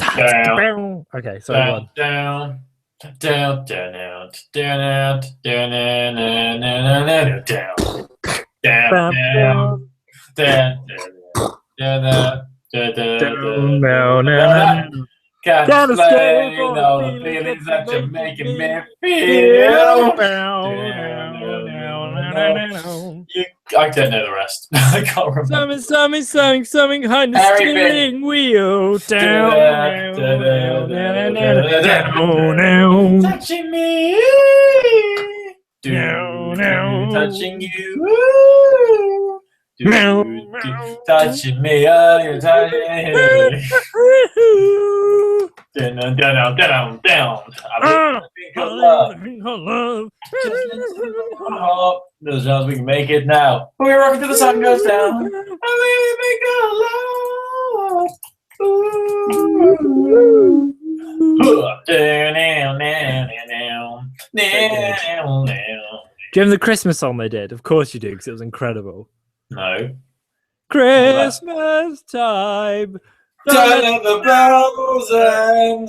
Down, Okay, sorry, go on. down, down, down, down, down, down, down, down, down, down. Can't explain all the feelings that you're making me feel. I don't know the rest. I can't remember. Something behind the steering wheel. Down, touching me, touching you, touching me, you're touching me. Down. I think of love. There's chance we can make it now. We're rocking till the sun goes down. And we make our love. Do you have the Christmas song they did? Of course you do, because it was incredible. No. Christmas time. Turn the bells and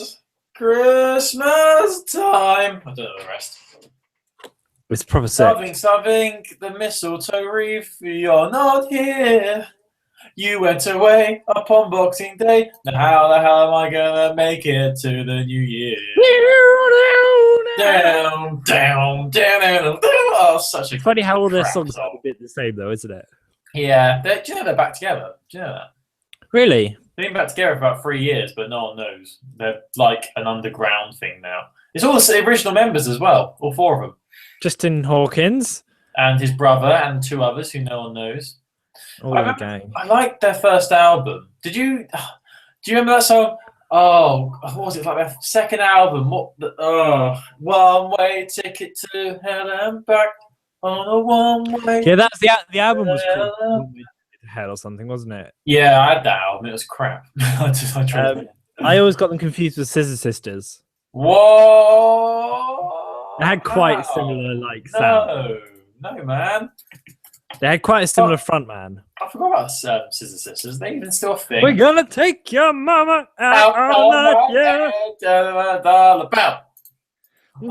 Christmas time. I don't know the rest. It's proper sick. Something, the mistletoe wreath, you're not here. You went away upon Boxing Day. Now how the hell am I gonna make it to the new year? Down. Oh, such a funny how all their songs song. are a bit the same, though, isn't it? Yeah, do you know they're back together? Do you know that? Really? They've been back together for about 3 years, but no one knows. They're like an underground thing now. It's all the original members as well, all 4 of them. Justin Hawkins. And his brother and 2 others who no one knows. Gang. I liked their first album. Do you remember that song? Oh, what was it, like their second album? One way ticket to hell and back on a one-way. Yeah, that's the album was called Hell or something, wasn't it? Yeah, I had that album. It was crap. I always got them confused with Scissor Sisters. Whoa! They had quite similar sound. No, man. They had quite a similar front man. I forgot about Scissor Sisters. They even still a thing. We're gonna take your mama out all night, yeah.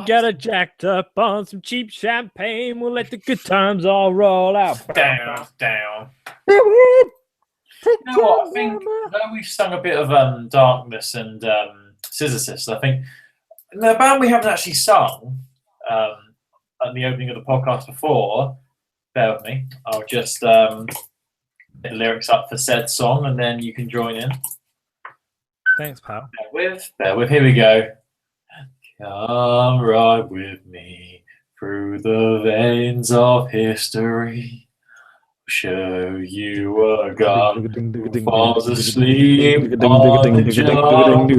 Get her jacked up on some cheap champagne. We'll let the good times all roll out. Down. You know what? I think though we've sung a bit of Darkness and Scissor Sisters, I think the band we haven't actually sung at the opening of the podcast before. Bear with me. I'll just get the lyrics up for said song, and then you can join in. Thanks, pal. Bear with. Here we go. Come ride with me through the veins of history. Show you a god who falls asleep on the job. How can we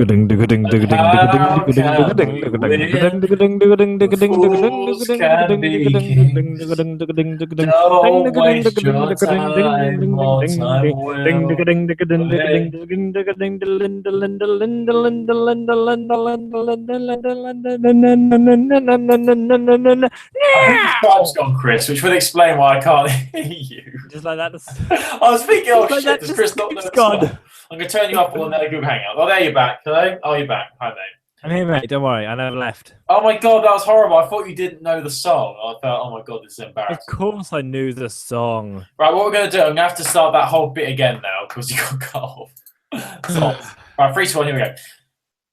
fools can be kings? Don't waste your time, more time Time's gone, Chris, which would explain why I can't hear you. Just like that. I was thinking, oh shit, does just Chris not know the gone. song? I'm going to turn you up on their group hangout. Oh, there you're back. Hello? Oh, you're back. Hi, mate. I'm here, mate. Don't worry. I never left. Oh my god, that was horrible. I thought you didn't know the song. I felt, oh my god, this is embarrassing. Of course I knew the song. Right, what we're going to do, I'm going to have to start that whole bit again now because you got cut off. Right, 3, 2, 1, here we go.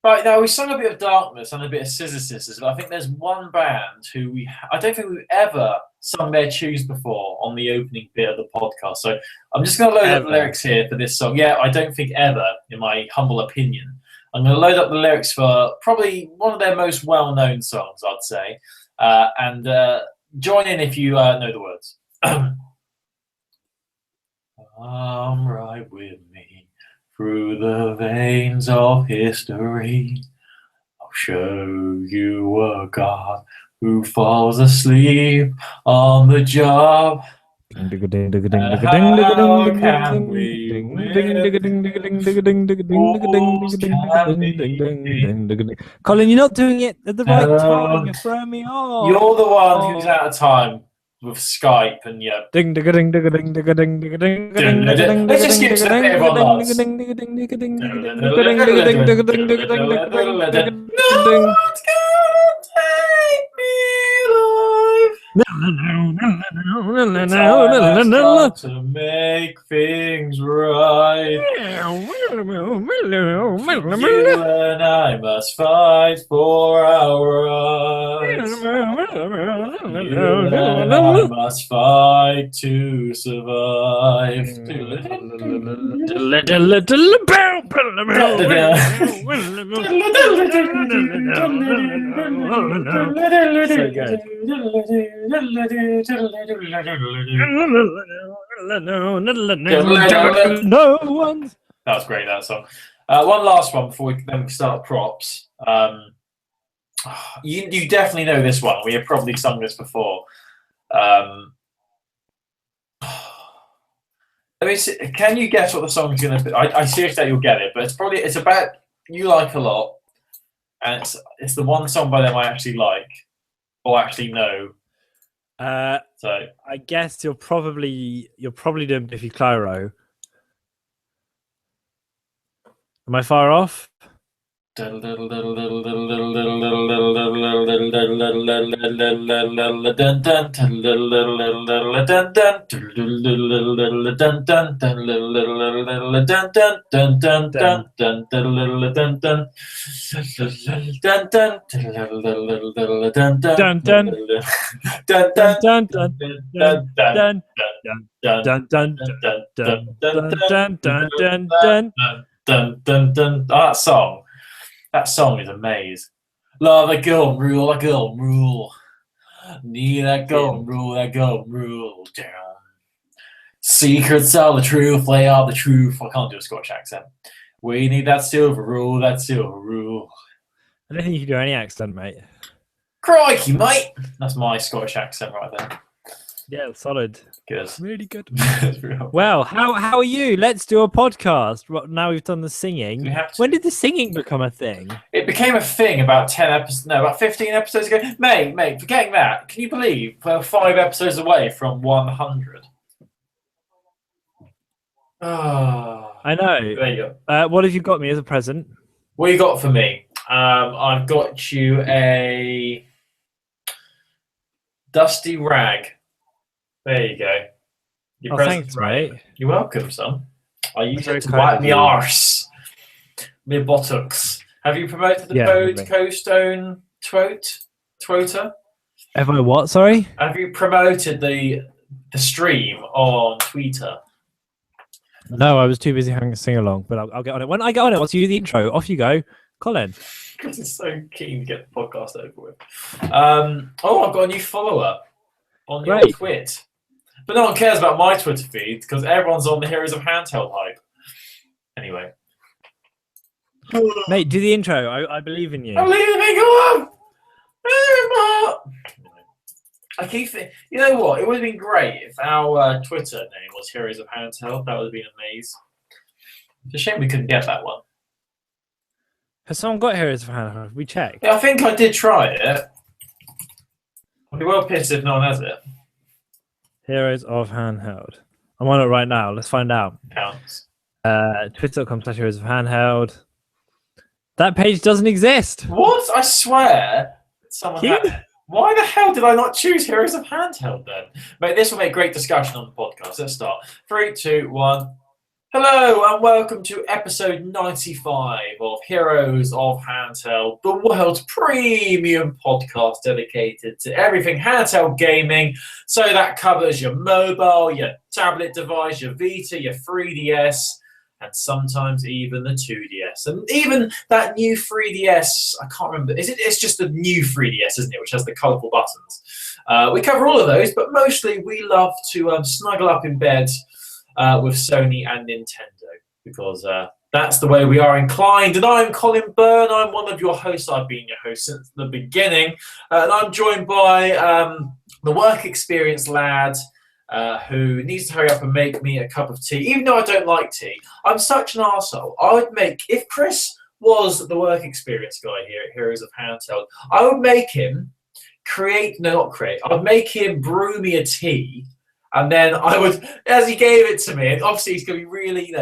Right, now we sung a bit of Darkness and a bit of Scissor Sisters, but I think there's one band who I don't think we've ever sung their tunes before on the opening bit of the podcast. So I'm just going to load up the lyrics here for this song. Yeah, I don't think ever, in my humble opinion. I'm going to load up the lyrics for probably one of their most well-known songs, I'd say. And join in if you know the words. Come right with me through the veins of history. I'll show you a god who falls asleep on the job. How can we Colin, you're not doing it at the right time. You're throwing me off. You're the one who's out of time. with Skype and yeah. Ding ding ding ding ding ding ding ding ding ding. Let's just skip to the bit everyone loves. Not gonna take me alive. Time to make things right. You and I must fight for our rights. You and I must fight to survive. So good. No one's. That was great, that song. One last one before we then start props. You definitely know this one. We have probably sung this before. Let me see, can you guess what the song's going to be? I seriously doubt you'll get it, but it's about You Like a Lot, and it's the one song by them I actually like or actually know. So I guess you're probably doing Biffy Clyro. Am I far off? That song is amazing. Love that girl, rule that girl, rule. Need that girl, rule that girl, rule down. Secrets of the truth, lay out the truth. I can't do a Scottish accent. We need that silver rule, that silver rule. I don't think you can do any accent, mate. Crikey, mate! That's my Scottish accent right there. Yeah, solid. Good. Really good. Well, how are you? Let's do a podcast. Now we've done the singing. When did the singing become a thing? It became a thing about 15 episodes ago. Mate, forgetting that, can you believe we're 5 episodes away from 100? Oh, I know. There you go. What have you got me as a present? What you got for me? I've got you a dusty rag. There you go. Your thanks, mate. You're welcome, son. I use it to wipe my arse. My buttocks. Have you promoted the Co-Stone Twoter? Have I what, sorry? Have you promoted the stream on Twitter? No, I was too busy having a sing-along, but I'll get on it. When I get on it, once you do the intro, off you go. Colin. Because it's so keen to get the podcast over with. I've got a new follower on your Twit. But no one cares about my Twitter feed because everyone's on the Heroes of Handheld hype. Anyway. Mate, do the intro. I believe in you. I believe in me, go on! I keep thinking, you know what? It would have been great if our Twitter name was Heroes of Handheld. That would have been amazing. It's a shame we couldn't get that one. Has someone got Heroes of Handheld? We checked. Yeah, I think I did try it. I'd be well pissed if no one has it. Heroes of Handheld. I'm on it right now. Let's find out. Counts. Twitter.com/Heroes of Handheld. That page doesn't exist. What? I swear. Someone had... Why the hell did I not choose Heroes of Handheld then? Mate, this will make great discussion on the podcast. Let's start. 3, 2, 1. Hello and welcome to episode 95 of Heroes of Handheld, the world's premium podcast dedicated to everything handheld gaming. So that covers your mobile, your tablet device, your Vita, your 3DS, and sometimes even the 2DS. And even that new 3DS, I can't remember. It's just the new 3DS, isn't it, which has the colourful buttons. We cover all of those, but mostly we love to snuggle up in bed with Sony and Nintendo, because that's the way we are inclined. And I'm Colin Byrne. I'm one of your hosts. I've been your host since the beginning. And I'm joined by the work experience lad who needs to hurry up and make me a cup of tea, even though I don't like tea. I'm such an arsehole. I would make, if Chris was the work experience guy here at Heroes of Handheld, I would make him I'd make him brew me a tea, and then I would, as he gave it to me, and obviously he's going to be really,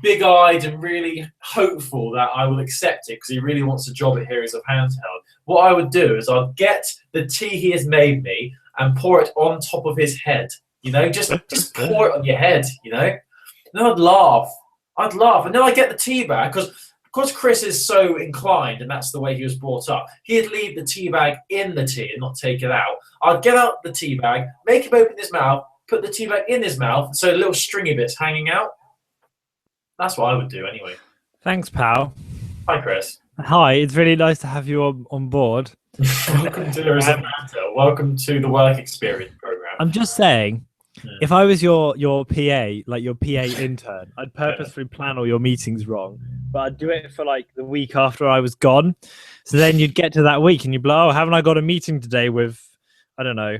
big-eyed and really hopeful that I will accept it because he really wants a job at Heroes of Handheld. What I would do is I'd get the tea he has made me and pour it on top of his head. Just pour it on your head. And then I'd laugh, and then I get the tea bag because Chris is so inclined, and that's the way he was brought up. He'd leave the tea bag in the tea and not take it out. I'd get out the tea bag, make him open his mouth, put the tea bag in his mouth, so little stringy bits hanging out. That's what I would do anyway. Thanks, pal. Hi, Chris. Hi, it's really nice to have you on board. Welcome to Heroes of Handheld. Welcome to the work experience program. I'm just saying, if I was your PA, like your PA intern, I'd purposely plan all your meetings wrong, but I'd do it for like the week after I was gone. So then you'd get to that week and you'd be like, oh, haven't I got a meeting today with, I don't know,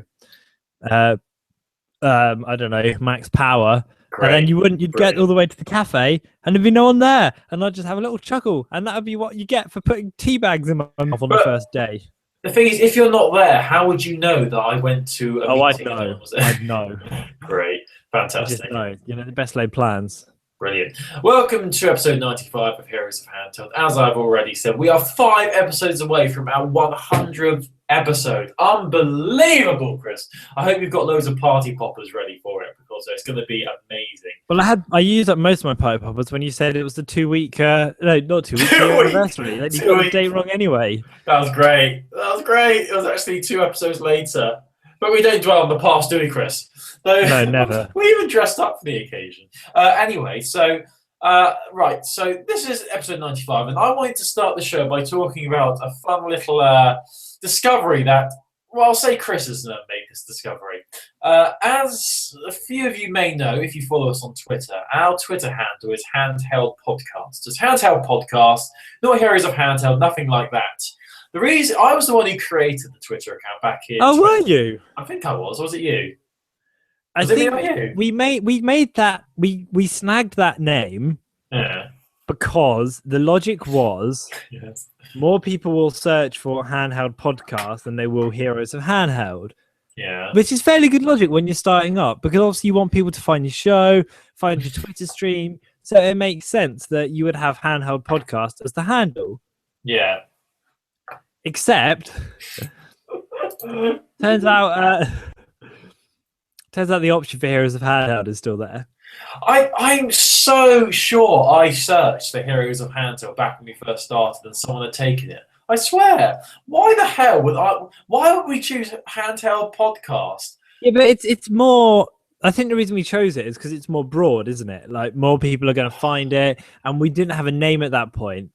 Max Power. Great. And then you'd get all the way to the cafe and there'd be no one there. And I'd just have a little chuckle. And that would be what you get for putting tea bags in my mouth on the first day. The thing is, if you're not there, how would you know that I went to a meeting? I'd know. Great. Fantastic. I just know. The best laid plans. Brilliant. Welcome to episode 95 of Heroes of Handheld. As I've already said, we are 5 episodes away from our 100th episode. Unbelievable, Chris. I hope you've got loads of party poppers ready for it because it's going to be amazing. Well, I used up most of my party poppers when you said it was the 2-week, no, not 2 week anniversary. Then you got the date wrong anyway. That was great. It was actually 2 episodes later. But we don't dwell on the past, do we, Chris? No, never. We even dressed up for the occasion. Anyway, so this is episode 95, and I wanted to start the show by talking about a fun little discovery that, I'll say Chris has made this discovery. As a few of you may know, if you follow us on Twitter, our Twitter handle is Handheld Podcast. It's Handheld Podcast, not Heroes of Handheld, nothing like that. The reason I was the one who created the Twitter account back in. Oh, were you? I think I was. Was it you? I think we made that we snagged that name because the logic was more people will search for Handheld Podcast than they will Heroes of Handheld. Yeah. Which is fairly good logic when you're starting up because obviously you want people to find your show, find your Twitter stream. So it makes sense that you would have Handheld Podcast as the handle. Yeah. Except turns out the option for Heroes of Handheld is still there. I'm so sure I searched for Heroes of Handheld back when we first started and someone had taken it. I swear. Why the hell why would we choose Handheld Podcast? Yeah, but it's more, I think the reason we chose it is because it's more broad, isn't it? Like more people are going to find it, and we didn't have a name at that point.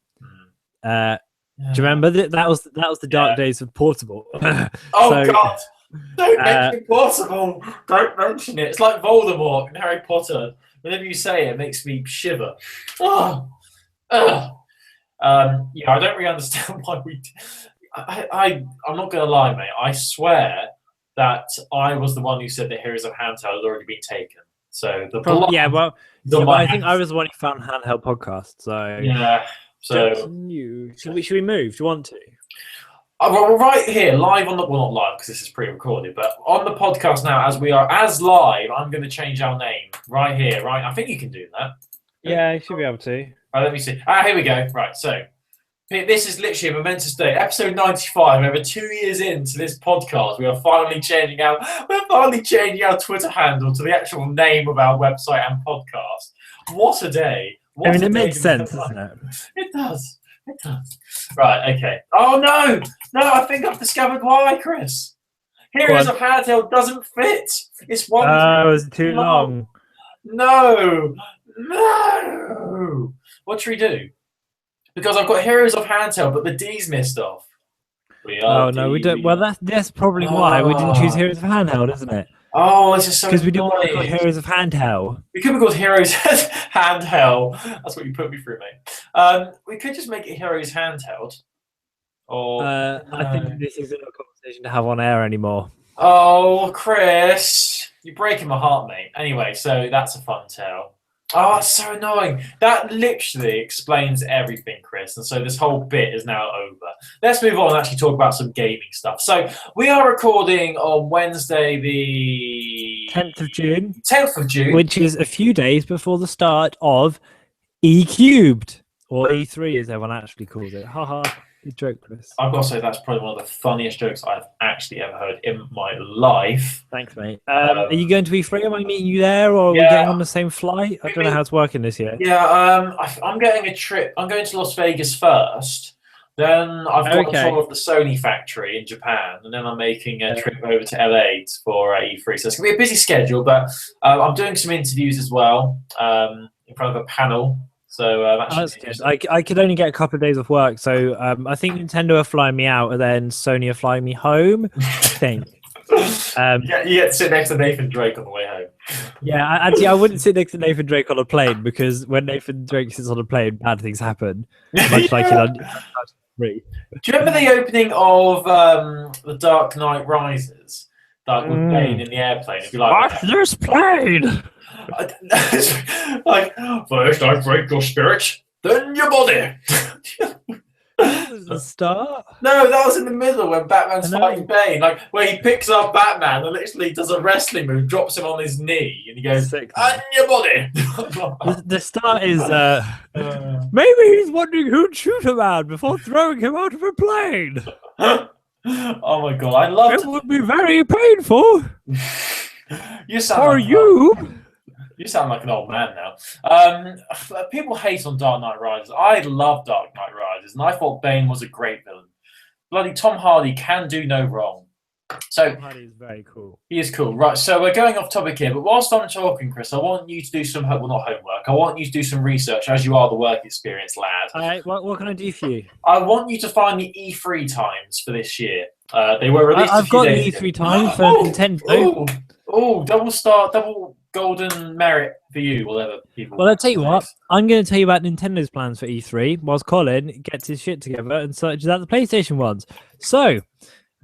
Do you remember that was the dark days of Portable? God! Don't mention Portable. Don't mention it. It's like Voldemort in Harry Potter. Whenever you say it, it makes me shiver. I don't really understand why we. I'm not going to lie, mate. I swear that I was the one who said that Heroes of Handheld had already been taken. So I think I was the one who found Handheld Podcast. So yeah. So should we move? Do you want to? Well, right here, live on the not live because this is pre-recorded, but on the podcast now, as we are as live, I'm going to change our name right here. Right, I think you can do that. Yeah, you should be able to. Right, let me see. Here we go. Right, so this is literally a momentous day. Episode 95. Over 2 years into this podcast, we are finally changing our Twitter handle to the actual name of our website and podcast. What a day! It makes sense, doesn't it? It does. It does. Right, okay. Oh, no! No, I think I've discovered why, Chris. Heroes of Handheld doesn't fit. It's one. Oh, it's too long. No! What should we do? Because I've got Heroes of Handheld, but the D's missed off. We don't. Well, that's probably why we didn't choose Heroes of Handheld, isn't it? Oh, this is so because we didn't want to call Heroes of Handheld. We could be called Heroes Handheld. That's what you put me through, mate. We could just make it Heroes Handheld. Or I think this isn't a conversation to have on air anymore. Oh, Chris, you're breaking my heart, mate. Anyway, so that's a fun tale. Oh, it's so annoying. That literally explains everything, Chris. And so this whole bit is now over. let's move on and actually talk about some gaming stuff. So we are recording on Wednesday, the 10th of June. 10th of June, which is a few days before the start of E Cubed, or E3 as everyone actually calls it. Haha, good joke, Chris. I've got to say that's probably one of the funniest jokes I've actually ever heard in my life. Thanks, mate. Are you going to E3? Am I meeting you there, or are we getting on the same flight? I don't know how it's working this year. Yeah, I'm getting a trip. I'm going to Las Vegas first. Then I've got a tour of the Sony factory in Japan, and then I'm making a trip over to LA for E3. So it's going to be a busy schedule, but I'm doing some interviews as well in front of a panel. So that's good. I could only get a couple of days of work, so I think Nintendo are flying me out, and then Sony are flying me home. I think. You get to sit next to Nathan Drake on the way home. Yeah, actually, I wouldn't sit next to Nathan Drake on a plane, because when Nathan Drake sits on a plane, bad things happen. Much like in Do you remember the opening of The Dark Knight Rises? Like with Bane in the airplane. It'd be like, watch this plane! Like, first I break your spirit, then your body. The start? No, that was in the middle when Batman's fighting Bane. Like, where he picks up Batman and literally does a wrestling move, drops him on his knee, and he goes, and your body. The start is, maybe he's wondering who'd shoot a man before throwing him out of a plane. Oh my god, I love it. It would be very painful. You sound for like you. You sound like an old man now. People hate on Dark Knight Rises. I love Dark Knight Rises, and I thought Bane was a great villain. Bloody Tom Hardy can do no wrong. So Tom Hardy is very cool. He is cool, right? So we're going off topic here, but whilst I'm talking, Chris, I want you to do some not homework. I want you to do some research, as you are the work experience lad. All right, what can I do for you? I want you to find the E3 times for this year. They were released. I've got the E3 times for Nintendo. Double golden merit for you, whatever people. Well, I'll tell you what. I'm going to tell you about Nintendo's plans for E3, whilst Colin gets his shit together and searches out the PlayStation ones. So,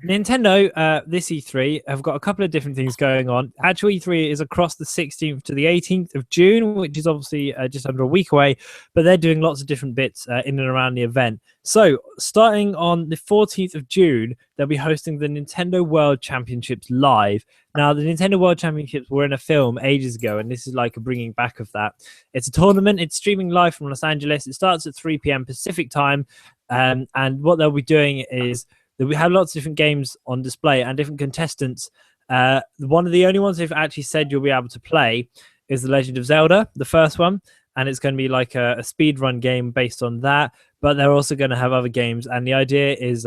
Nintendo, this E3, have got a couple of different things going on. Actual E3 is across the 16th to the 18th of June, which is obviously just under a week away, but they're doing lots of different bits in and around the event. So, starting on the 14th of June, they'll be hosting the Nintendo World Championships live. Now, the Nintendo World Championships were in a film ages ago, and this is like a bringing back of that. It's a tournament. It's streaming live from Los Angeles. It starts at 3 p.m. Pacific time, and what they'll be doing is we have lots of different games on display and different contestants. One of the only ones they've actually said you'll be able to play is The Legend of Zelda, the first one, and it's going to be like a speed run game based on that. But they're also going to have other games, and the idea is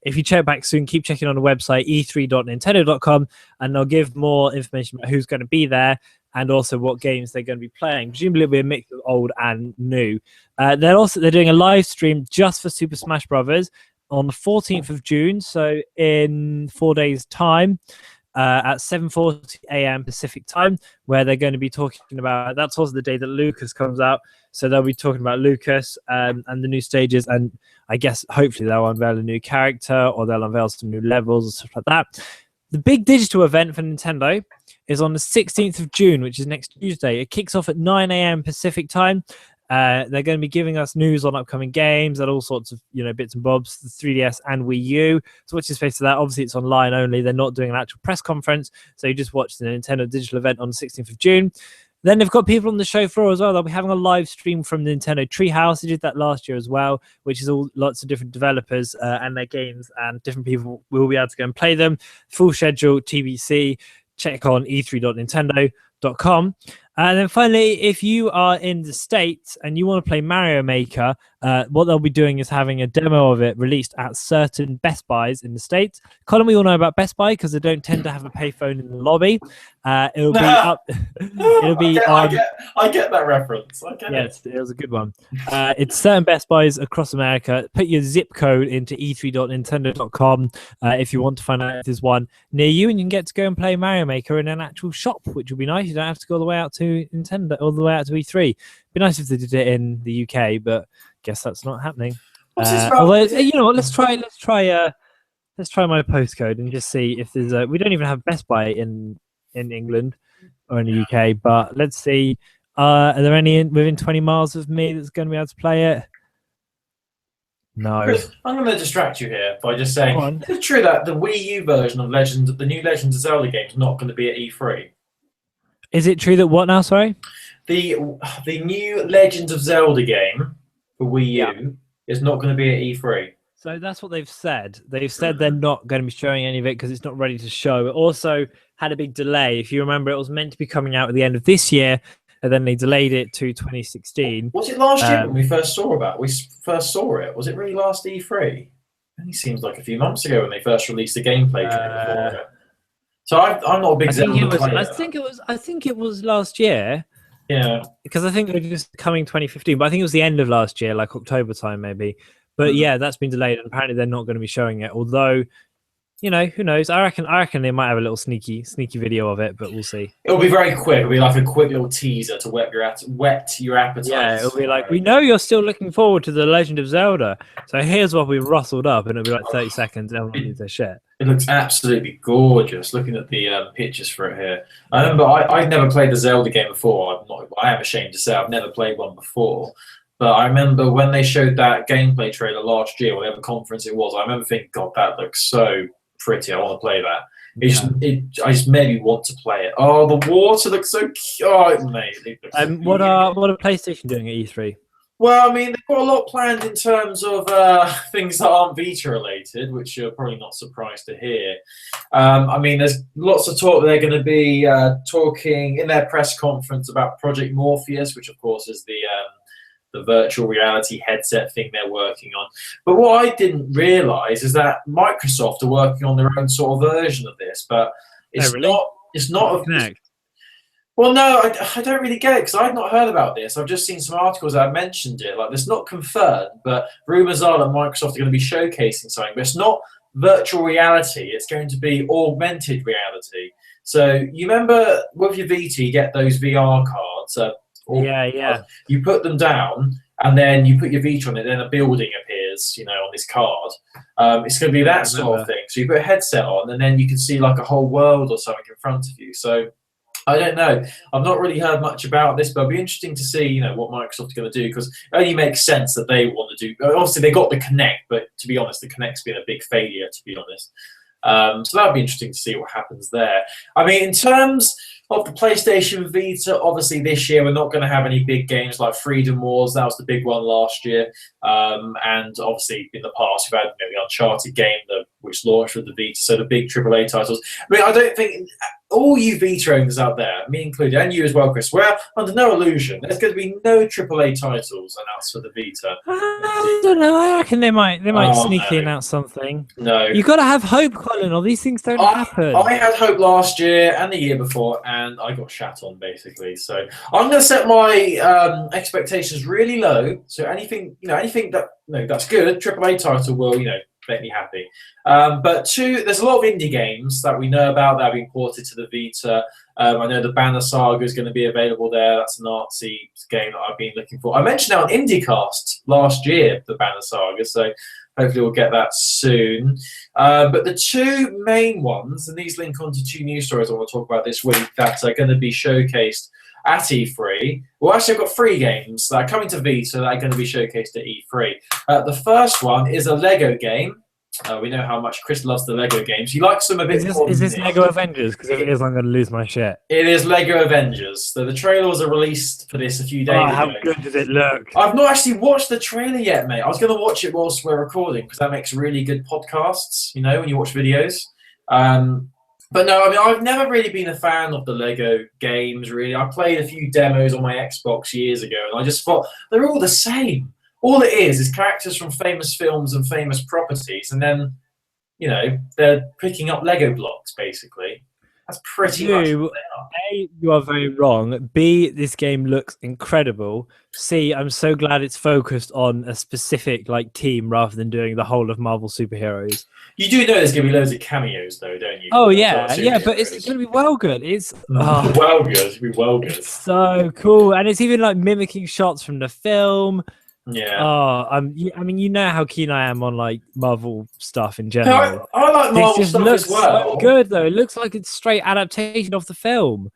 if you check back soon, keep checking on the website e3.nintendo.com, and they'll give more information about who's going to be there and also what games they're going to be playing. Presumably it'll be a mix of old and new. They're doing a live stream just for Super Smash Brothers on the 14th of June, so in 4 days' time, at 7:40 a.m. Pacific time, where they're going to be talking about, that's also the day that Lucas comes out, so they'll be talking about Lucas and the new stages, and I guess hopefully they'll unveil a new character or they'll unveil some new levels or stuff like that. The big digital event for Nintendo is on the 16th of June, which is next Tuesday. It kicks off at 9 a.m. Pacific time. They're going to be giving us news on upcoming games and all sorts of bits and bobs, the 3DS and Wii U. So watch this space for that. Obviously, it's online only. They're not doing an actual press conference, so you just watch the Nintendo digital event on the 16th of June. Then they've got people on the show floor as well. They'll be having a live stream from the Nintendo Treehouse. They did that last year as well, which is all lots of different developers and their games, and different people will be able to go and play them. Full schedule, TBC. Check on e3.nintendo.com. And then finally, if you are in the States and you want to play Mario Maker, what they'll be doing is having a demo of it released at certain Best Buys in the States. Colin, we all know about Best Buy because they don't tend to have a payphone in the lobby. It'll be up. It'll be on. I get that reference. Yes, it was a good one. It's certain Best Buys across America. Put your zip code into e3.nintendo.com if you want to find out if there's one near you, and you can get to go and play Mario Maker in an actual shop, which will be nice. You don't have to go all the way out to Nintendo, all the way out to E3. It'd be nice if they did it in the UK, but guess that's not happening. Although, you know what? Let's try my postcode and just see if there's a. We don't even have Best Buy in England or in the UK, but let's see. Are there any within 20 miles of me that's going to be able to play it? No. Chris, I'm going to distract you here by just saying, Go on. is it true that the Wii U version of the new Legend of Zelda game is not going to be at E3? Is it true that what now? Sorry. The new Legend of Zelda game for Wii U is not going to be at E3. So that's what they've said. They've said they're not going to be showing any of it because it's not ready to show. It also had a big delay. If you remember, it was meant to be coming out at the end of this year, and then they delayed it to 2016. Was it last year when we first saw it? Was it really last E3? It only seems like a few months ago when they first released the gameplay trailer. So I'm not a big Zelda player. I think it was last year. Yeah. Because I think it was just coming 2015, but I think it was the end of last year, like October time maybe. But yeah, that's been delayed, and apparently they're not going to be showing it. Although, you know, who knows? I reckon they might have a little sneaky video of it, but we'll see. It'll be very quick. It'll be like a quick little teaser to whet your appetite. Yeah, it'll be like, we know you're still looking forward to The Legend of Zelda, so here's what we rustled up, and it'll be like 30 seconds, and everyone needs their shit. It looks absolutely gorgeous. Looking at the pictures for it here, I remember I've never played the Zelda game before. I am ashamed to say I've never played one before. But I remember when they showed that gameplay trailer last year, whatever conference it was, I remember thinking, God, that looks so pretty. I want to play that. I just maybe want to play it. Oh, the water looks so cute. Oh, mate. What are PlayStation doing at E3? Well, I mean, they've got a lot planned in terms of things that aren't Vita related, which you're probably not surprised to hear. I mean, there's lots of talk. They're going to be talking in their press conference about Project Morpheus, which of course is the virtual reality headset thing they're working on. But what I didn't realize is that Microsoft are working on their own sort of version of this, but it's not Connect. Well, no, I don't really get it because I've not heard about this. I've just seen some articles that have mentioned it. Like, it's not confirmed, but rumors are that Microsoft are going to be showcasing something. But it's not virtual reality. It's going to be augmented reality. So you remember with your Vita, you get those VR cards. You put them down, and then you put your Vita on it. Then a building appears, on this card. It's going to be that sort of thing. So you put a headset on, and then you can see like a whole world or something in front of you. So I don't know. I've not really heard much about this, but it'll be interesting to see, what Microsoft are going to do, because it only makes sense that they want to do. Obviously, they got the Kinect, but to be honest, the Kinect's been a big failure. To be honest, so that'll be interesting to see what happens there. I mean, in terms of the PlayStation Vita, obviously this year we're not going to have any big games like Freedom Wars. That was the big one last year, and obviously in the past we've had the Uncharted game which launched with the Vita. So the big AAA titles. I mean, I don't think all you Vita owners out there, me included, and you as well, Chris, we're under no illusion. There's going to be no AAA titles announced for the Vita. I don't know. I reckon they might sneakily announce something. No, you got to have hope, Colin, or these things don't happen. I had hope last year and the year before, and I got shat on basically. So I'm going to set my expectations really low. So anything that's good, AAA title will make me happy. But there's a lot of indie games that we know about that have been ported to the Vita. I know the Banner Saga is going to be available there. That's an artsy game that I've been looking for. I mentioned that on IndieCast last year, the Banner Saga, so hopefully we'll get that soon. But the two main ones, and these link onto two news stories I want to talk about this week that are going to be showcased at E3. Well, actually, I've got 3 games that are coming to Vita that are going to be showcased at E3. The first one is a Lego game. We know how much Chris loves the Lego games. He likes them a bit more. Is this Lego Avengers? Because if it is, I'm going to lose my shit. It is Lego Avengers. So the trailer was released for this a few days ago. How good does it look? I've not actually watched the trailer yet, mate. I was going to watch it whilst we're recording because that makes really good podcasts, when you watch videos. But no, I mean, I've never really been a fan of the Lego games, really. I played a few demos on my Xbox years ago, and I just thought they're all the same. All it is characters from famous films and famous properties, and then, they're picking up Lego blocks, basically. That's pretty much what they are. A, you are very wrong. B, this game looks incredible. C, I'm so glad it's focused on a specific team rather than doing the whole of Marvel superheroes. You do know there's going to be loads of cameos, though, don't you? Oh, yeah, but it's going to be well good. It's well good. It'll be well good. It's so cool. And it's even mimicking shots from the film. Yeah. I mean, you know how keen I am on Marvel stuff in general. I like Marvel stuff as well. So good though. It looks like it's straight adaptation of the film.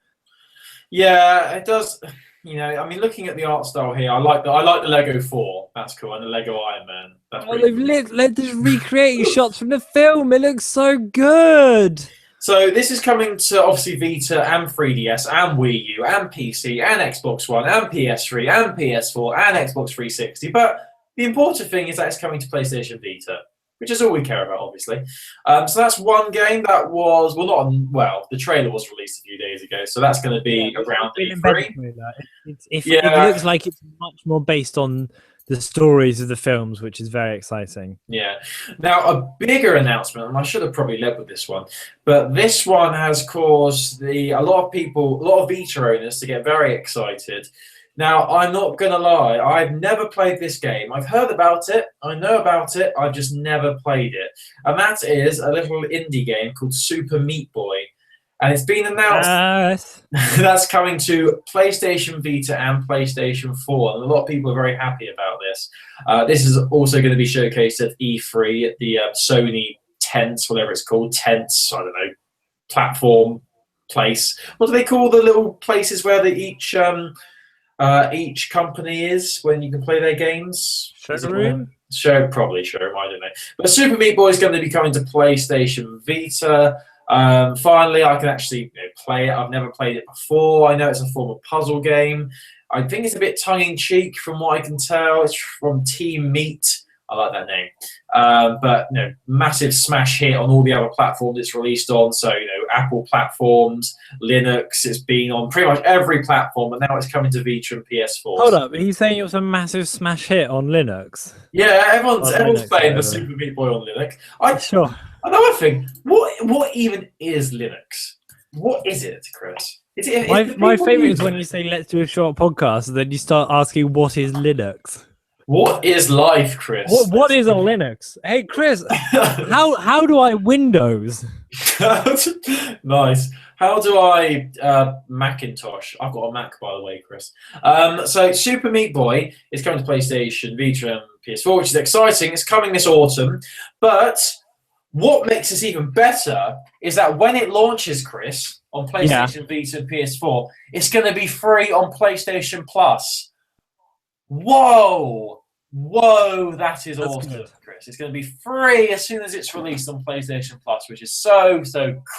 Yeah, it does. I mean, looking at the art style here, I like the Lego 4. That's cool, and the Lego Iron Man. That's Oh, pretty they're just recreating shots from the film. It looks so good. So this is coming to obviously Vita and 3DS and Wii U and PC and Xbox One and PS3 and PS4 and Xbox 360. But the important thing is that it's coming to PlayStation Vita, which is all we care about, obviously. So that's one game that was the trailer was released a few days ago, so that's going to be around E3. It looks like it's much more based on the stories of the films, which is very exciting. Yeah. Now, a bigger announcement, and I should have probably led with this one, but this one has caused a lot of Vita owners to get very excited. Now, I'm not going to lie, I've never played this game. I've heard about it, I know about it, I've just never played it. And that is a little indie game called Super Meat Boy. And it's been announced that's coming to PlayStation Vita and PlayStation 4. And a lot of people are very happy about this. This is also going to be showcased at E3 at the Sony tents, whatever it's called, tents, I don't know, platform place. What do they call the little places where each company is when you can play their games? Showroom? Probably showroom, I don't know. But Super Meat Boy is going to be coming to PlayStation Vita. Finally, I can actually play it. I've never played it before. I know it's a form of puzzle game. I think it's a bit tongue-in-cheek from what I can tell. It's from Team Meat. I like that name. But massive smash hit on all the other platforms it's released on. So, Apple platforms, Linux, it's been on pretty much every platform, and now it's coming to Vita and PS4. Hold up, are you saying it was a massive smash hit on Linux? Yeah, everyone's playing the Super Meat Boy on Linux. Sure. Another thing, what even is Linux? What is it, Chris? My favourite is when you say let's do a short podcast, and then you start asking what is Linux. What is life, Chris? What is a Linux? Hey, Chris, how do I Windows? Nice. How do I Macintosh? I've got a Mac, by the way, Chris. So Super Meat Boy is coming to PlayStation, Vita, and PS4, which is exciting. It's coming this autumn. But what makes this even better is that when it launches, Chris, on PlayStation Vita and PS4, it's going to be free on PlayStation Plus. Whoa, that is awesome, good. Chris. It's going to be free as soon as it's released on PlayStation Plus, which is so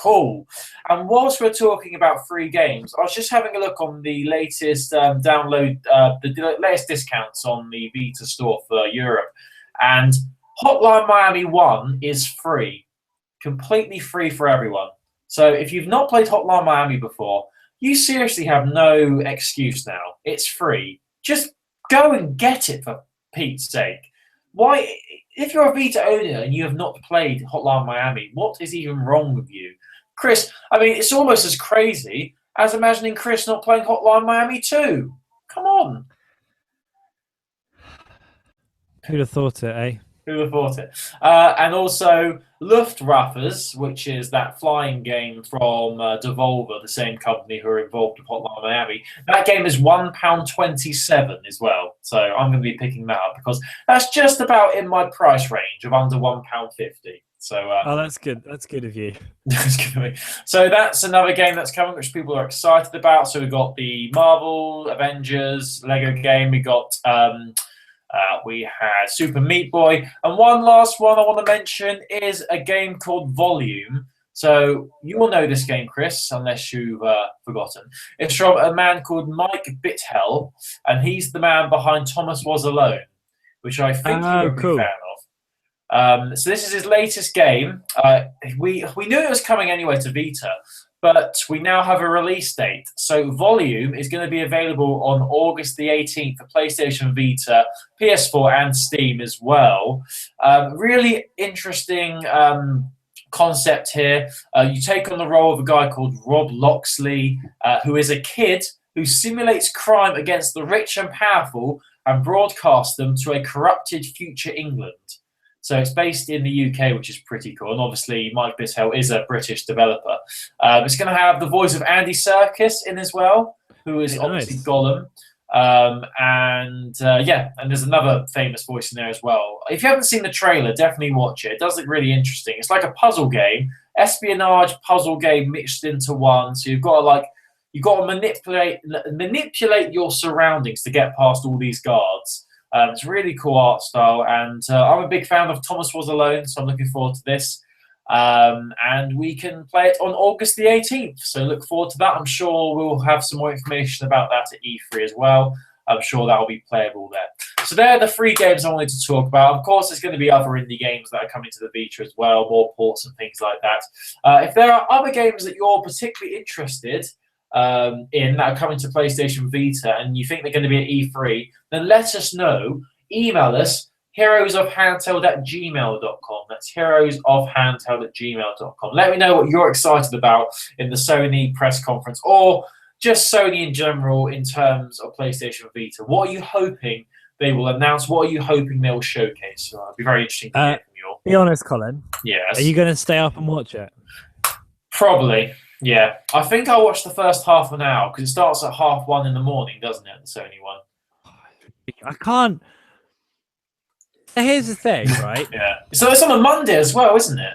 cool. And whilst we're talking about free games, I was just having a look on the latest the latest discounts on the Vita store for Europe, and Hotline Miami 1 is free, completely free for everyone. So if you've not played Hotline Miami before, you seriously have no excuse now. It's free. Just go and get it, for Pete's sake. Why, if you're a Vita owner and you have not played Hotline Miami, what is even wrong with you? Chris, I mean, it's almost as crazy as imagining Chris not playing Hotline Miami 2. Come on. Who'd have thought it, eh? Who would have thought it? And also Luftwaffes, which is that flying game from Devolver, the same company who are involved with Hotline Miami. That game is £1.27 as well. So I'm going to be picking that up because that's just about in my price range of under £1.50. So that's good. That's good of you. That's good of me. So that's another game that's coming, which people are excited about. So we've got the Marvel, Avengers, Lego game. We had Super Meat Boy. And one last one I want to mention is a game called Volume. So you will know this game, Chris, unless you've forgotten. It's from a man called Mike Bithell, and he's the man behind Thomas Was Alone, which I think you would be a fan of. So this is his latest game. We knew it was coming anyway to Vita, but we now have a release date. So Volume is going to be available on August the 18th for PlayStation Vita, PS4 and Steam as well. Really interesting concept here. You take on the role of a guy called Rob Loxley, who is a kid who simulates crime against the rich and powerful and broadcasts them to a corrupted future England. So it's based in the UK, which is pretty cool. And obviously, Mike Bithell is a British developer. It's going to have the voice of Andy Serkis in as well, who is obviously Gollum. And there's another famous voice in there as well. If you haven't seen the trailer, definitely watch it. It does look really interesting. It's like a puzzle game, espionage puzzle game mixed into one. So you've got to You've got to manipulate your surroundings to get past all these guards. It's a really cool art style, and I'm a big fan of Thomas Was Alone, so I'm looking forward to this. And we can play it on August the 18th, so look forward to that. I'm sure we'll have some more information about that at E3 as well. I'm sure that will be playable there. So they're the 3 games I wanted to talk about. Of course, there's going to be other indie games that are coming to the Vita as well, more ports and things like that. If there are other games that you're particularly interested in that are coming to PlayStation Vita and you think they're going to be at E3, then let us know. Email us, heroesofhandheld@gmail.com. That's heroesofhandheld@gmail.com. Let me know what you're excited about in the Sony press conference, or just Sony in general in terms of PlayStation Vita. What are you hoping they will announce? What are you hoping they will showcase? It'd be very interesting to hear from you all. Be honest, Colin. Yes. Are you going to stay up and watch it? Probably, yeah. I think I'll watch the first half an hour because it starts at 1:30 in the morning, doesn't it? The Sony one. I can't. So here's the thing, right? Yeah. So it's on a Monday as well, isn't it?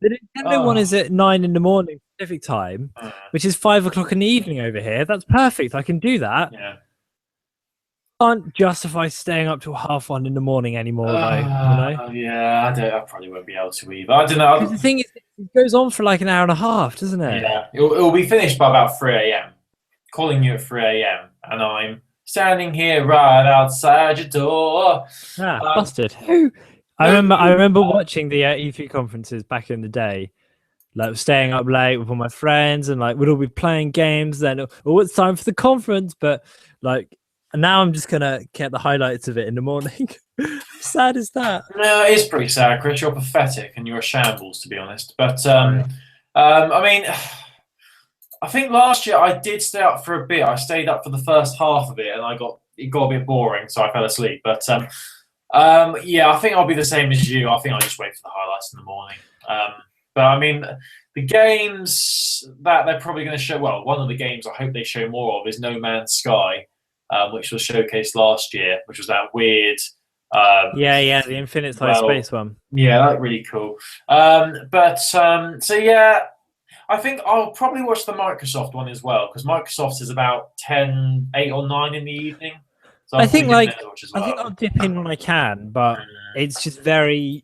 The Nintendo one is at 9 in the morning Pacific time, which is 5 o'clock in the evening over here. That's perfect. I can do that. Yeah. I can't justify staying up till 1:30 in the morning anymore, though. Yeah, I probably won't be able to either. I don't know. The thing is, it goes on for like an hour and a half, doesn't it? Yeah. It'll be finished by about 3 a.m. Calling you at 3 a.m. and I'm standing here right outside your door. Busted. I remember watching the E3 conferences back in the day, like staying up late with all my friends, and like we'd all be playing games. Then, oh, it's time for the conference, but like now I'm just gonna get the highlights of it in the morning. How sad is that? No, it is pretty sad, Chris. You're pathetic and you're a shambles, to be honest. But I mean, I think last year I did stay up for a bit. I stayed up for the first half of it, and it got a bit boring, so I fell asleep. But yeah, I think I'll be the same as you. I think I'll just wait for the highlights in the morning. But I mean, the games that they're probably going to show, well, one of the games I hope they show more of is No Man's Sky, which was showcased last year, which was that weird. The infinite space one. Yeah, that really cool. So yeah, I think I'll probably watch the Microsoft one as well, because Microsoft is about 8 or 9 in the evening. So I think I'll dip in when I can, but it's just very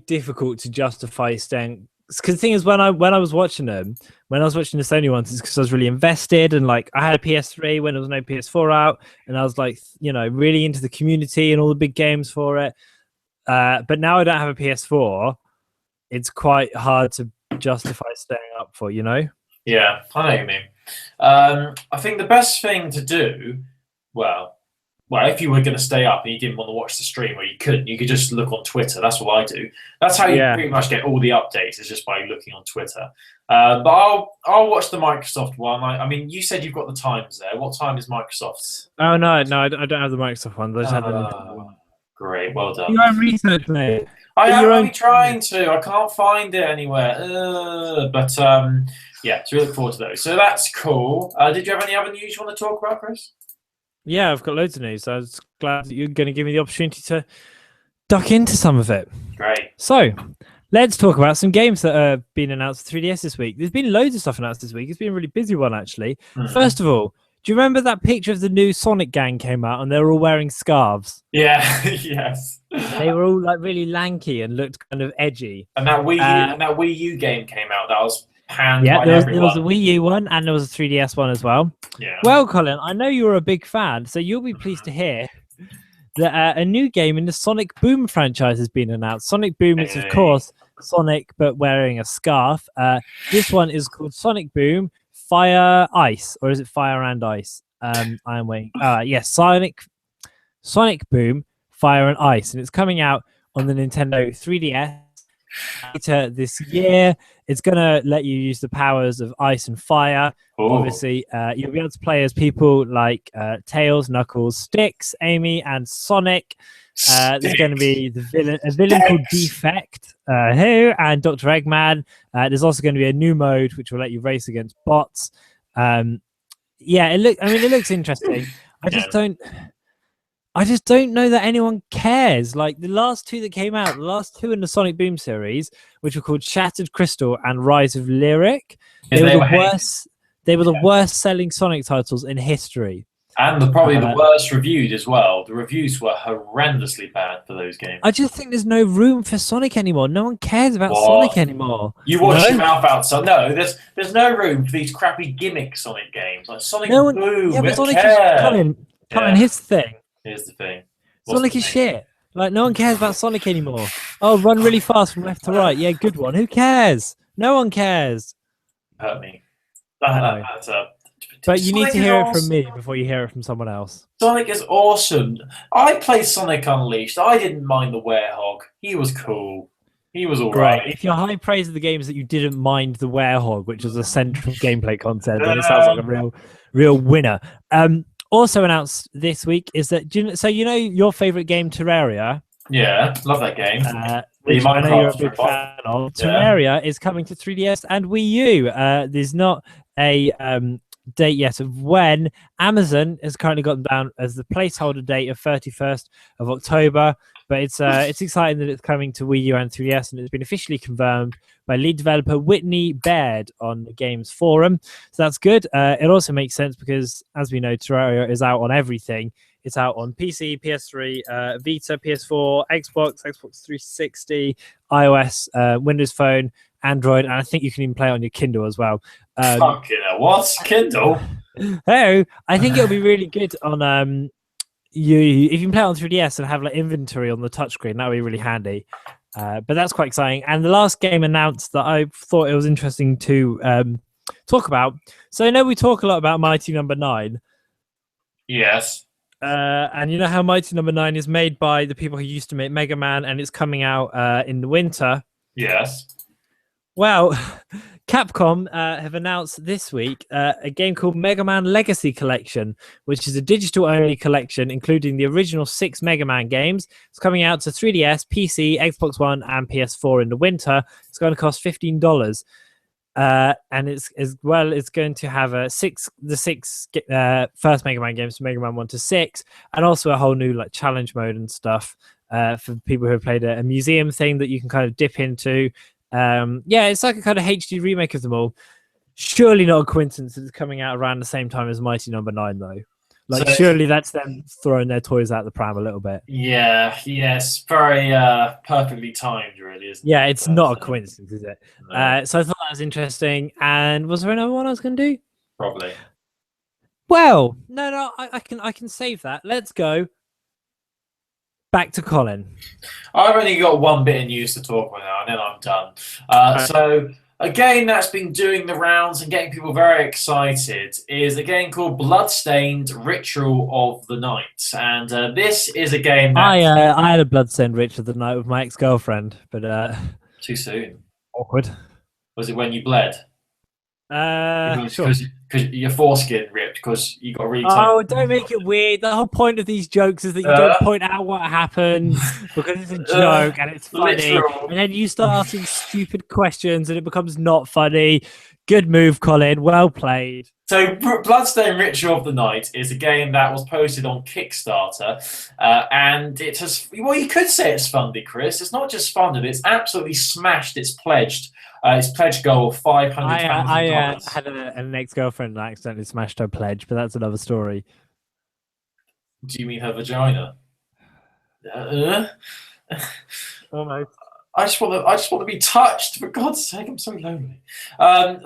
difficult to justify staying. Because the thing is, when I was watching the Sony ones, it's because I was really invested, and like I had a PS3 when there was no PS4 out, and I was like, really into the community and all the big games for it. But now I don't have a PS4. It's quite hard to justify staying up for, Yeah, I know what you mean. I think the best thing to do, well, if you were going to stay up and you didn't want to watch the stream, or you couldn't, you could just look on Twitter. That's what I do. That's how you pretty much get all the updates, is just by looking on Twitter. But I'll watch the Microsoft one. I mean, you said you've got the times there. What time is Microsoft's? Oh, no, I don't have the Microsoft one. I just have the Nintendo one. Great, well done. Your own research, mate. I'm trying to. I can't find it anywhere. Yeah, so we look forward to those. So that's cool. Did you have any other news you want to talk about, Chris? Yeah, I've got loads of news. I was glad that you're going to give me the opportunity to duck into some of it. Great. So, let's talk about some games that have been announced for 3DS this week. There's been loads of stuff announced this week. It's been a really busy one, actually. First of all, do you remember that picture of the new Sonic gang came out and they were all wearing scarves? Yeah, yes. They were all like really lanky and looked kind of edgy. And that Wii U game came out. That was panned by there everyone. was a Wii U one and there was a 3DS one as well. Yeah. Well, Colin, I know you're a big fan, so you'll be pleased to hear that a new game in the Sonic Boom franchise has been announced. Sonic Boom is, of course, Sonic, but wearing a scarf. This one is called Sonic Boom Fire Ice, or is it Fire and Ice? I am waiting. Yes, Sonic Boom Fire and Ice, and it's coming out on the Nintendo 3DS later this year. It's gonna let you use the powers of ice and fire. Ooh. Obviously, you'll be able to play as people like Tails, Knuckles, Sticks, Amy, and Sonic. There's going to be a villain called Defect, and Dr. Eggman. There's also going to be a new mode which will let you race against bots. It looks interesting. I just don't. I just don't know that anyone cares. Like the last two that came out, the last two in the Sonic Boom series, which were called Shattered Crystal and Rise of Lyric, they were the worst. They were the worst selling Sonic titles in history. And probably the worst reviewed as well. The reviews were horrendously bad for those games. I just think there's no room for Sonic anymore. No one cares about Sonic anymore. You wash your mouth out. So no, there's no room for these crappy gimmick Sonic games like Sonic Boom. Yeah, but Sonic is Colin, here's the thing. Here's the thing. Sonic is shit. Like no one cares about Sonic anymore. Oh, run really fast from left to right. Yeah, good one. Who cares? No one cares. Hurt me. But you need to hear it from me before you hear it from someone else. Sonic is awesome. I played Sonic Unleashed. I didn't mind the Werehog. He was cool. He was all right. If your high praise of the game is that you didn't mind the Werehog, which was a central gameplay concept, then it sounds like a real winner. Also announced this week is that you know your favorite game, Terraria. Yeah, love that game. Which I know you're a big fan of. Terraria is coming to 3DS and Wii U. There's not a date yet of when. Amazon has currently got them down as the placeholder date of 31st of October, but it's exciting that it's coming to Wii U and 3DS, and it's been officially confirmed by lead developer Whitney Baird on the game's forum. So that's good. It also makes sense because, as we know, Terraria is out on everything. It's out on PC, PS3, Vita, PS4, Xbox 360, iOS, Windows Phone, Android, and I think you can even play it on your Kindle as well. Fucking hell, what? Kindle? Oh, I think it'll be really good on if you can play it on 3DS and have like inventory on the touchscreen. That would be really handy. But that's quite exciting. And the last game announced that I thought it was interesting to talk about. So I know we talk a lot about Mighty Number 9. Yes. And you know how Mighty Number 9 is made by the people who used to make Mega Man, and it's coming out in the winter. Yes. Well, Capcom have announced this week a game called Mega Man Legacy Collection, which is a digital-only collection including the original 6 Mega Man games. It's coming out to 3DS, PC, Xbox One, and PS4 in the winter. It's going to cost $15. And it's going to have the six first Mega Man games, from Mega Man 1 to 6, and also a whole new like challenge mode and stuff for people who have played a museum thing that you can kind of dip into. It's like a kind of HD remake of them all. Surely not a coincidence that it's coming out around the same time as Mighty Number 9, though. Like, surely that's them throwing their toys out the pram a little bit. Yeah, yes, very perfectly timed, really, isn't it? Yeah, it's not a coincidence, is it? No. So I thought that was interesting. And was there another one I was going to do? Probably. Well, no, I can save that. Let's go back to Colin. I've only got one bit of news to talk about now, and then I'm done. So a game that's been doing the rounds and getting people very excited is a game called Bloodstained Ritual of the Night. And this is a game that... I had a Bloodstained Ritual of the Night with my ex-girlfriend, but... Too soon. Awkward. Was it when you bled? Sure. Because your foreskin ripped because you got really tight. Oh, don't make it weird. The whole point of these jokes is that you don't point out what happened because it's a joke and it's funny. Literal. And then you start asking stupid questions and it becomes not funny. Good move, Colin. Well played. So Bloodstained Ritual of the Night is a game that was posted on Kickstarter, and it has, well, you could say it's funded, Chris. It's not just funded, it's absolutely smashed its pledge goal of $500,000. I had an ex-girlfriend that accidentally smashed her pledge, but that's another story. Do you mean her vagina? Almost. I just want to be touched. For God's sake, I'm so lonely.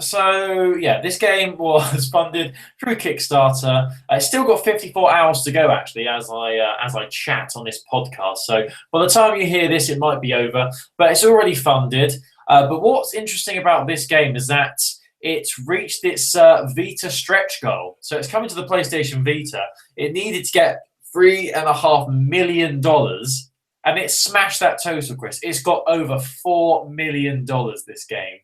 So yeah, this game was funded through Kickstarter. It's still got 54 hours to go, actually, as I chat on this podcast. So by the time you hear this, it might be over, but it's already funded. But what's interesting about this game is that it's reached its Vita stretch goal. So it's coming to the PlayStation Vita. It needed to get $3.5 million. And it smashed that total, Chris. It's got over $4 million, this game.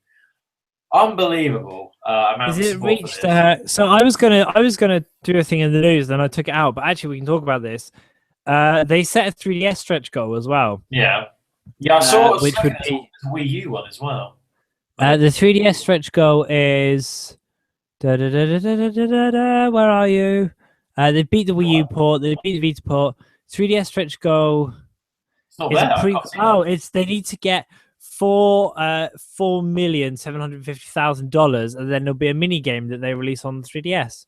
Unbelievable amount of support. Is it reached? So I was gonna do a thing in the news, then I took it out. But actually, we can talk about this. They set a 3DS stretch goal as well. Yeah, I saw which would be the Wii U one as well. The 3DS stretch goal is where are you? They beat the Wii U port. They beat the Vita port. 3DS stretch goal It's not is there. a I pre. can't see Oh, that. it's they need to get $4,750,000, and then there'll be a mini game that they release on the 3DS.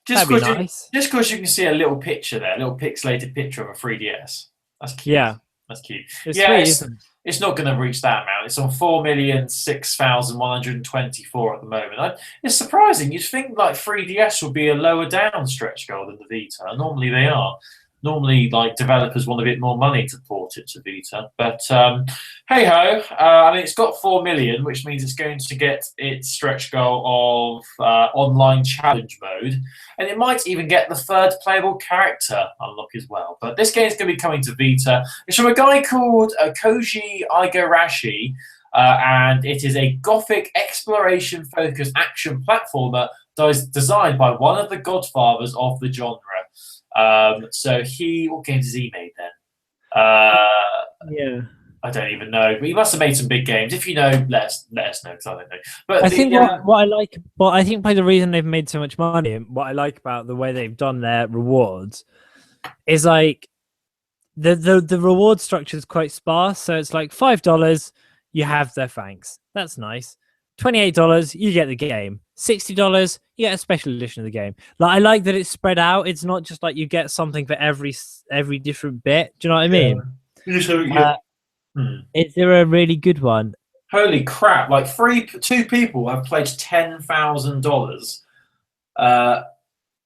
Just That'd be because nice. you can see a little picture there, a little pixelated picture of a 3DS. That's cute. Yeah, That's cute. it's Yeah, sweet, it's, isn't it? it's not going to reach that amount. It's on 4,006,124 at the moment. It's surprising. You'd think like 3DS would be a lower down stretch goal than the Vita. Normally they are. Normally, like developers want a bit more money to port it to Vita, but hey ho. I mean, it's got 4 million, which means it's going to get its stretch goal of online challenge mode, and it might even get the third playable character unlock as well. But this game is going to be coming to Vita. It's from a guy called Koji Igarashi, and it is a gothic exploration-focused action platformer designed by one of the godfathers of the genre. So what games has he made then? Yeah. I don't even know, but he must have made some big games. If you know, let us know because I don't know. But I think what I like, well, I think by the reason they've made so much money, and what I like about the way they've done their rewards, is like the reward structure is quite sparse. So it's like $5, you have their thanks. That's nice. $28, you get the game. $60, you get a special edition of the game. Like I like that it's spread out. It's not just like you get something for every different bit. Do you know what I mean? Is there a really good one? Holy crap! Like two people have pledged $10,000,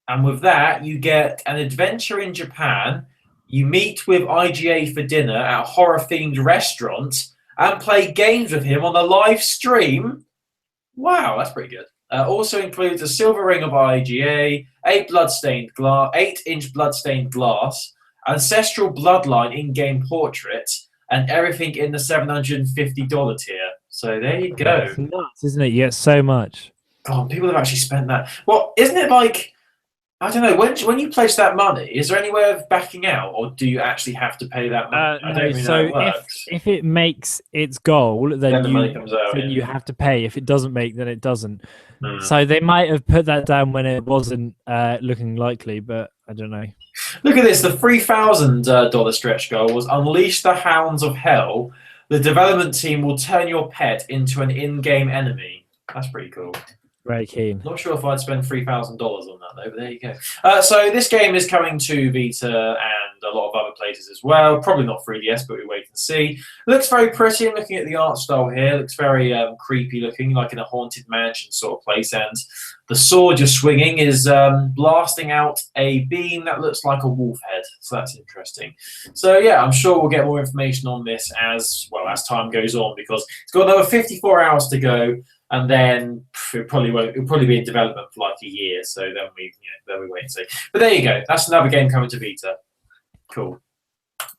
and with that you get an adventure in Japan. You meet with IGA for dinner at a horror-themed restaurant and play games with him on a live stream. Wow, that's pretty good. Also includes a silver ring of IGA, 8-inch bloodstained glass, ancestral bloodline in-game portrait, and everything in the $750 tier. So there you go. It's nuts, isn't it? You get so much. God, people have actually spent that. Well, isn't it like, I don't know, when you place that money, is there any way of backing out, or do you actually have to pay that money? I don't really know how it works. If it makes its goal, then the money comes out, then you have to pay. If it doesn't make, then it doesn't. Mm. So they might have put that down when it wasn't looking likely, but I don't know. Look at this. The $3,000 stretch goal was Unleash the Hounds of Hell. The development team will turn your pet into an in-game enemy. That's pretty cool. Very keen. Not sure if I'd spend $3,000 on that though, but there you go. So this game is coming to Vita and a lot of other places as well. Probably not 3DS, but we wait and see. Looks very pretty. I'm looking at the art style here. Looks very creepy looking, like in a haunted mansion sort of place. And the sword you're swinging is blasting out a beam that looks like a wolf head. So that's interesting. So yeah, I'm sure we'll get more information on this as time goes on, because it's got another 54 hours to go. And then it'll probably be in development for like a year. So then we wait and see. But there you go. That's another game coming to Vita. Cool.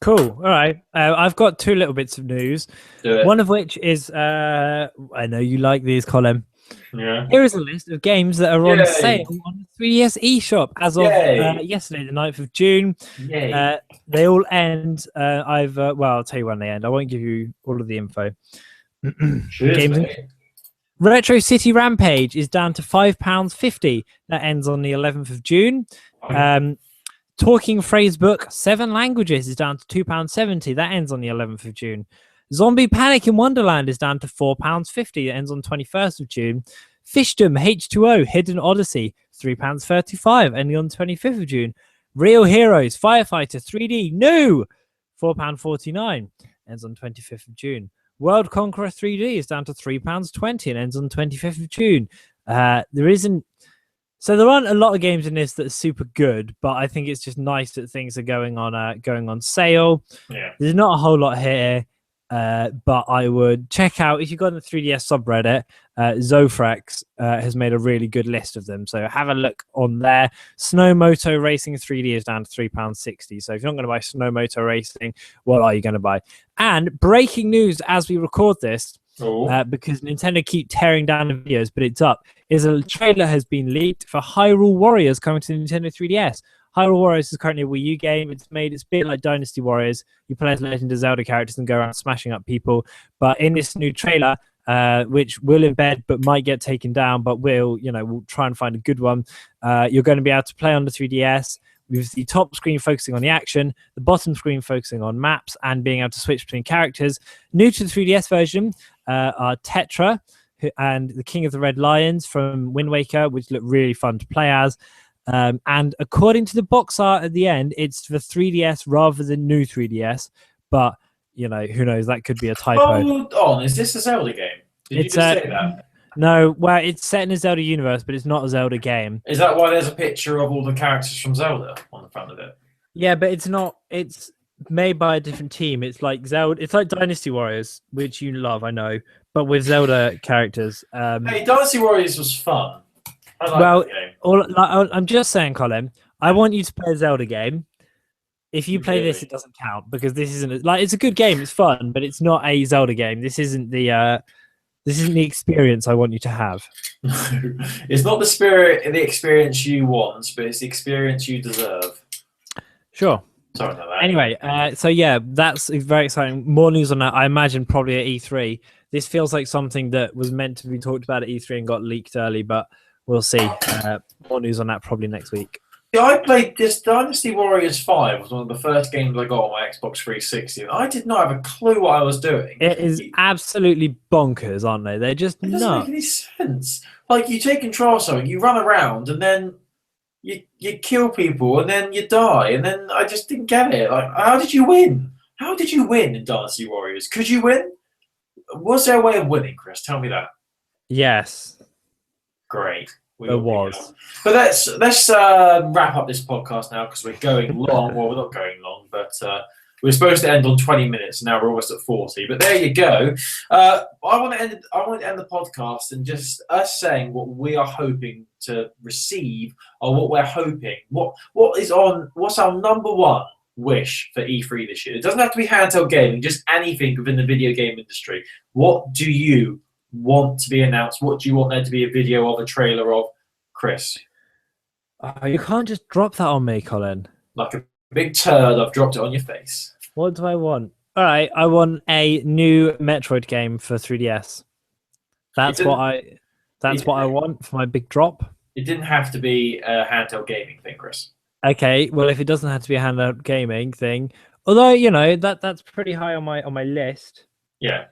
All right. I've got two little bits of news. One of which is, I know you like these, Colin. Yeah. Here is a list of games that are on sale on the 3DS eShop as of yesterday, the 9th of June. They all end. I'll tell you when they end. I won't give you all of the info. Cheers, Retro City Rampage is down to £5.50. That ends on the 11th of June. Talking Phrase Book, 7 Languages is down to £2.70. That ends on the 11th of June. Zombie Panic in Wonderland is down to £4.50. It ends on 21st of June. Fishdom H2O Hidden Odyssey, £3.35, ending on 25th of June. Real Heroes Firefighter 3D New, £4.49, ends on 25th of June. World Conqueror 3D is down to £3.20 and ends on 25th of June. There aren't a lot of games in this that are super good, but I think it's just nice that things are going on sale. Yeah. There's not a whole lot here, but I would check out, if you've got the 3DS subreddit, Zofrax has made a really good list of them. So have a look on there. Snow Moto Racing 3D is down to £3.60. So if you're not going to buy Snow Moto Racing, what are you going to buy? And breaking news as we record this, because Nintendo keep tearing down the videos, but it's up, is a trailer has been leaked for Hyrule Warriors coming to the Nintendo 3DS. Hyrule Warriors is currently a Wii U game. It's a bit like Dynasty Warriors. You play as Legend of Zelda characters and go around smashing up people. But in this new trailer, which will embed but might get taken down, but we'll try and find a good one. You're going to be able to play on the 3DS with the top screen focusing on the action, the bottom screen focusing on maps, and being able to switch between characters. New to the 3DS version are Tetra and the King of the Red Lions from Wind Waker, which look really fun to play as. And according to the box art at the end, it's for 3DS rather than new 3DS. But, you know, who knows? That could be a typo. Hold on, is this a Zelda game? Did you just say that? No, well, it's set in a Zelda universe, but it's not a Zelda game. Is that why there's a picture of all the characters from Zelda on the front of it? Yeah, but it's not. It's made by a different team. It's like Zelda. It's like Dynasty Warriors, which you love, I know, but with Zelda characters. Hey, Dynasty Warriors was fun. I like Well, the game. I'm just saying, Colin. I want you to play a Zelda game. If you play this, it doesn't count because this isn't like it's a good game. It's fun, but it's not a Zelda game. This isn't the experience I want you to have. It's not the experience you want, but it's the experience you deserve. Sure. Sorry about that. Anyway, so yeah, that's very exciting. More news on that, I imagine, probably at E3. This feels like something that was meant to be talked about at E3 and got leaked early, but we'll see. More news on that probably next week. Yeah, I played this Dynasty Warriors 5 was one of the first games I got on my Xbox 360, and I did not have a clue what I was doing. It is absolutely bonkers, aren't they? They're just nuts. It doesn't make any sense. Like, you take control of something, you run around, and then you kill people, and then you die, and then I just didn't get it. Like, how did you win? How did you win in Dynasty Warriors? Could you win? Was there a way of winning, Chris? Tell me that. Yes. Great. There was. But let's wrap up this podcast now because we're going long. Well, we're not going long, but we're supposed to end on 20 minutes. And now we're almost at 40. But there you go. I want to end the podcast and just us saying what we are hoping to receive, or what we're hoping. What's our number one wish for E3 this year? It doesn't have to be handheld gaming, just anything within the video game industry. What do you want to be announced? What do you want there to be a video of, a trailer of, Chris? You can't just drop that on me, Colin. Like a big turd, I've dropped it on your face. What do I want? All right, I want a new Metroid game for 3DS. That's what I want for my big drop. It didn't have to be a handheld gaming thing, Chris. Okay, well, if it doesn't have to be a handheld gaming thing, although you know that's pretty high on my list. Yeah.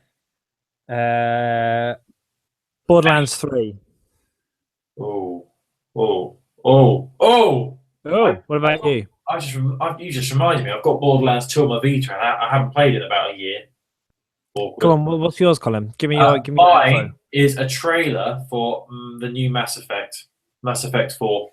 Borderlands 3. Oh. What about you? You just reminded me. I've got Borderlands 2 on my Vita, and I haven't played it in about a year. Awkward. Come on, what's yours, Colin? Give me mine is a trailer for the new Mass Effect 4.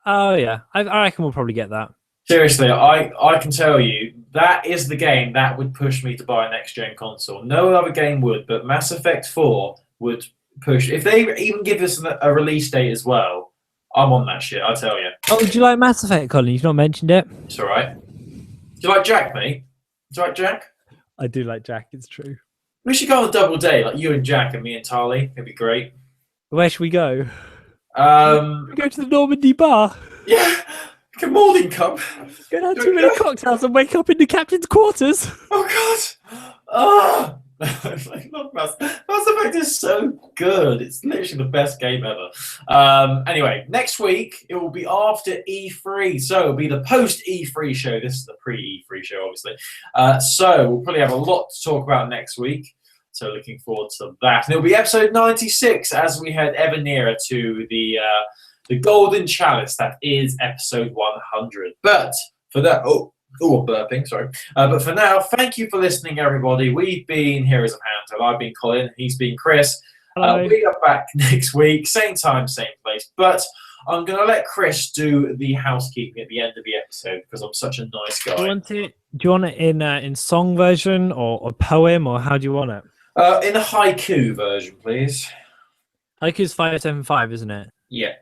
Oh yeah, I reckon we'll probably get that. Seriously, I can tell you that is the game that would push me to buy a next-gen console. No other game would, but Mass Effect 4 would push. If they even give us a release date as well, I'm on that shit, I tell you. Oh, do you like Mass Effect, Colin? You've not mentioned it. It's all right. Do you like Jack, mate? Do you like Jack? I do like Jack, it's true. We should go on a double date, like you and Jack and me and Tali. It'd be great. Where should we go? We go to the Normandy bar. Yeah. Good morning, Cup. Go down too many cocktails and wake up in the captain's quarters. Oh God! Mass Effect is so good. It's literally the best game ever. Anyway, next week it will be after E3, so it'll be the post E3 show. This is the pre-E3 show, obviously. So we'll probably have a lot to talk about next week. So looking forward to that. And it'll be episode 96 as we head ever nearer to the golden chalice that is episode 100. But for that, I'm burping, sorry. But for now, thank you for listening, everybody. We've been Heroes of Handheld. I've been Colin. He's been Chris. We are back next week, same time, same place. But I'm going to let Chris do the housekeeping at the end of the episode because I'm such a nice guy. Do you want it in song version or a poem, or how do you want it? In a haiku version, please. Haiku's 575, isn't it? Yeah.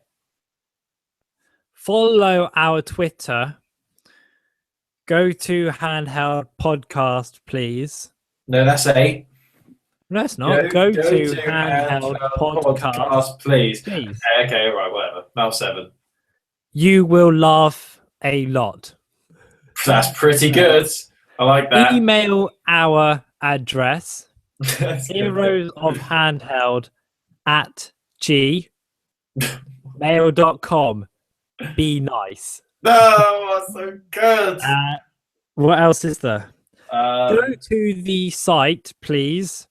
Follow our Twitter. Go to Handheld Podcast, please. No, that's 8. No, it's not. Go to Handheld Podcast, please. Okay, all right, whatever. Now 7. You will laugh a lot. That's pretty good. I like that. Email our address. Heroes of Handheld @gmail.com. Be nice. No, that's so good. What else is there? Go Um, to the site, please.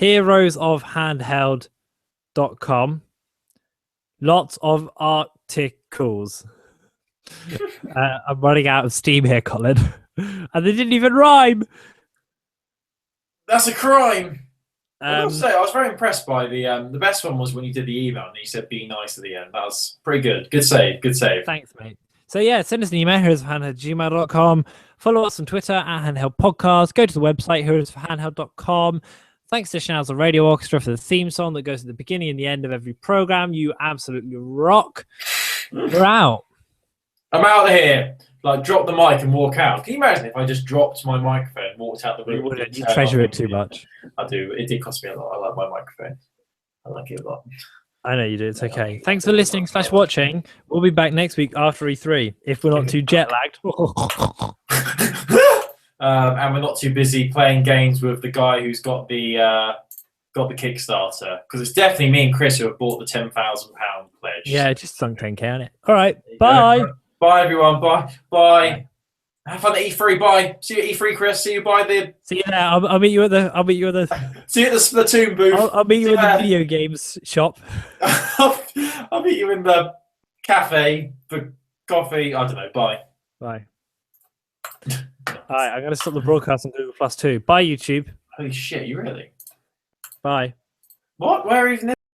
Heroesofhandheld.com. Lots of articles. I'm running out of steam here, Colin. And they didn't even rhyme. that's a crime. I Um, will say, I was very impressed by the best one was when you did the email and you said "be nice" at the end. That was pretty good. Good save. Good save. Thanks, mate. So yeah, send us an email, heroesforhandheld@gmail.com. Follow us on Twitter @handheld podcast. Go to the website, heroesforhandheld.com. Thanks to Chanel's Radio Orchestra for the theme song that goes at the beginning and the end of every program. You absolutely rock. We're out. I'm out of here. Like, drop the mic and walk out. Can you imagine if I just dropped my microphone and walked out the room? You wouldn't. You treasure it too much. I do. It did cost me a lot. I like my microphone. I like it a lot. I know you do. It's okay. Thanks for listening / watching. We'll be back next week after E3 if we're not too jet lagged. And we're not too busy playing games with the guy who's got the Kickstarter, because it's definitely me and Chris who have bought the £10,000 pledge. Yeah, just sunk 10k on it. All right. Bye. Bye, everyone. Bye. Have fun at E3. Bye. See you at E3, Chris. See you See you there. I'll meet you at the. See you at the Splatoon booth. I'll meet you at the video games shop. I'll meet you in the cafe for coffee. I don't know. Bye. Bye. All right, I'm going to stop the broadcast on Google Plus too. Bye, YouTube. Holy shit! You really? Bye. What? Where even?